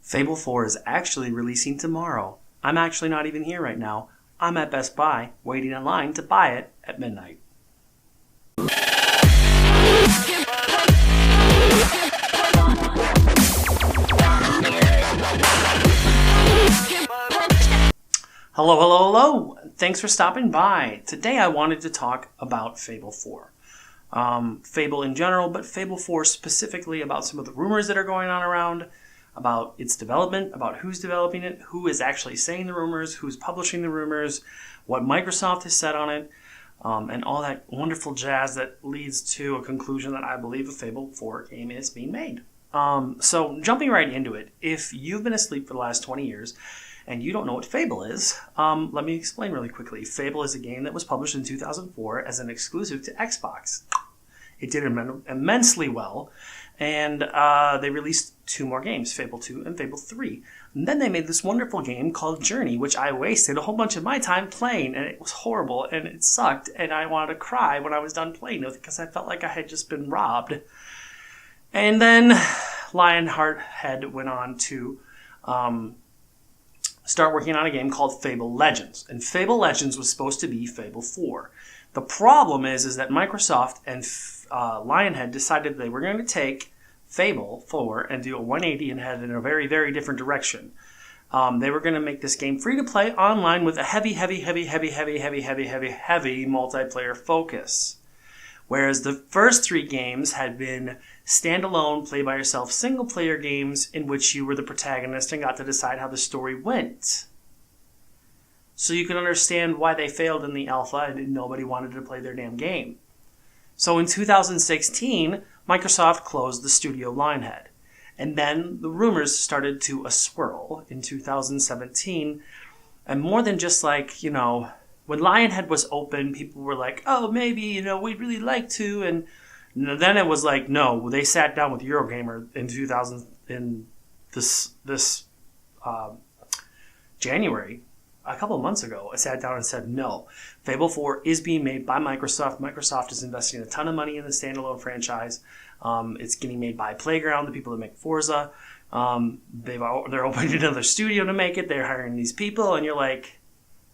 Fable 4 is actually releasing tomorrow. I'm actually not even here right now. I'm at Best Buy, waiting in line to buy it at midnight. Hello, hello, hello! Thanks for stopping by. Today I wanted to talk about Fable 4. Fable in general, but Fable 4 specifically, about some of the rumors that are going on around, about its development, about who's developing it, who is actually saying the rumors, who's publishing the rumors, what Microsoft has said on it, and all that wonderful jazz that leads to a conclusion that I believe a Fable 4 game is being made. So jumping right into it, if you've been asleep for the last 20 years and you don't know what Fable is, let me explain really quickly. Fable is a game that was published in 2004 as an exclusive to Xbox. It did immensely well, and they released two more games, Fable 2 and Fable 3. And then they made this wonderful game called Journey, which I wasted a whole bunch of my time playing, and it was horrible, and it sucked, and I wanted to cry when I was done playing it because I felt like I had just been robbed. And then Lionheart Head went on to start working on a game called Fable Legends. And Fable Legends was supposed to be Fable 4. The problem is that Microsoft and Lionhead decided they were going to take Fable 4 and do a 180 and head in a very, very different direction. They were going to make this game free to play online with a heavy multiplayer focus. Whereas the first three games had been standalone, play-by-yourself, single-player games in which you were the protagonist and got to decide how the story went. So you can understand why they failed in the alpha and nobody wanted to play their damn game. So in 2016, Microsoft closed the studio Lionhead. And then the rumors started to swirl in 2017. And more than just like, when Lionhead was open, people were like, oh, maybe, we'd really like to. And then it was like, no, they sat down with Eurogamer in this January, a couple of months ago. I sat down and said, no, Fable 4 is being made by Microsoft. Microsoft is investing a ton of money in the standalone franchise. It's getting made by Playground, the people that make Forza. They're opening another studio to make it. They're hiring these people. And you're like,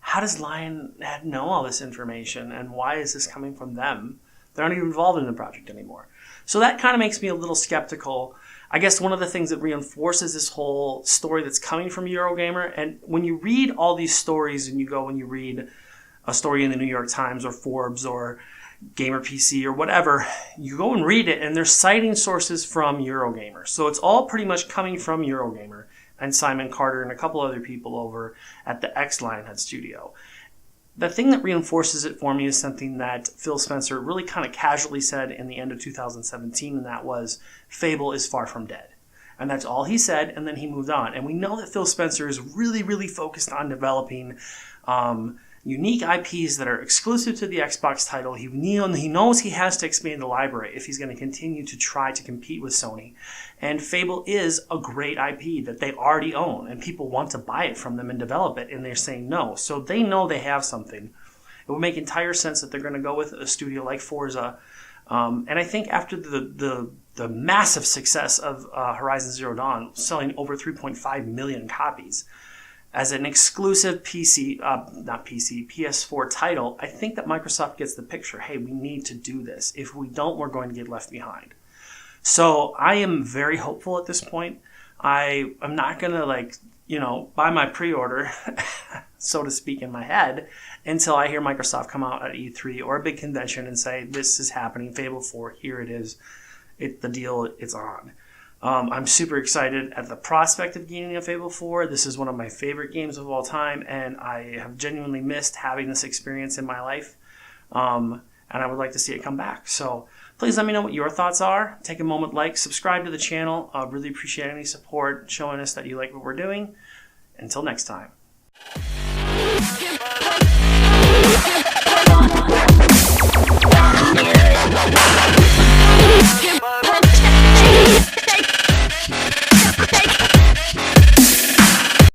how does Lionhead know all this information, and why is this coming from them? They're not even involved in the project anymore. So that kind of makes me a little skeptical. I guess one of the things that reinforces this whole story that's coming from Eurogamer, and when you read all these stories and you go and you read a story in the New York Times or Forbes or Gamer PC or whatever, you go and read it and they're citing sources from Eurogamer. So it's all pretty much coming from Eurogamer and Simon Carter and a couple other people over at the Lionhead studio. The thing that reinforces it for me is something that Phil Spencer really kind of casually said in the end of 2017, and that was, Fable is far from dead. And that's all he said, and then he moved on. And we know that Phil Spencer is really, really focused on developing unique IPs that are exclusive to the Xbox title. He knows he has to expand the library if he's going to continue to try to compete with Sony. And Fable is a great IP that they already own, and people want to buy it from them and develop it, and they're saying no. So they know they have something. It would make entire sense that they're going to go with a studio like Forza. And I think after the massive success of Horizon Zero Dawn, selling over 3.5 million copies, as an exclusive PS4 title, I think that Microsoft gets the picture. Hey, we need to do this. If we don't, we're going to get left behind. So I am very hopeful at this point. I'm not going to buy my pre-order, so to speak, in my head until I hear Microsoft come out at E3 or a big convention and say, this is happening, Fable 4, here it is. The deal, it's on. I'm super excited at the prospect of getting a Fable 4. This is one of my favorite games of all time, and I have genuinely missed having this experience in my life. And I would like to see it come back. So please let me know what your thoughts are. Take a moment, subscribe to the channel. I really appreciate any support showing us that you like what we're doing. Until next time.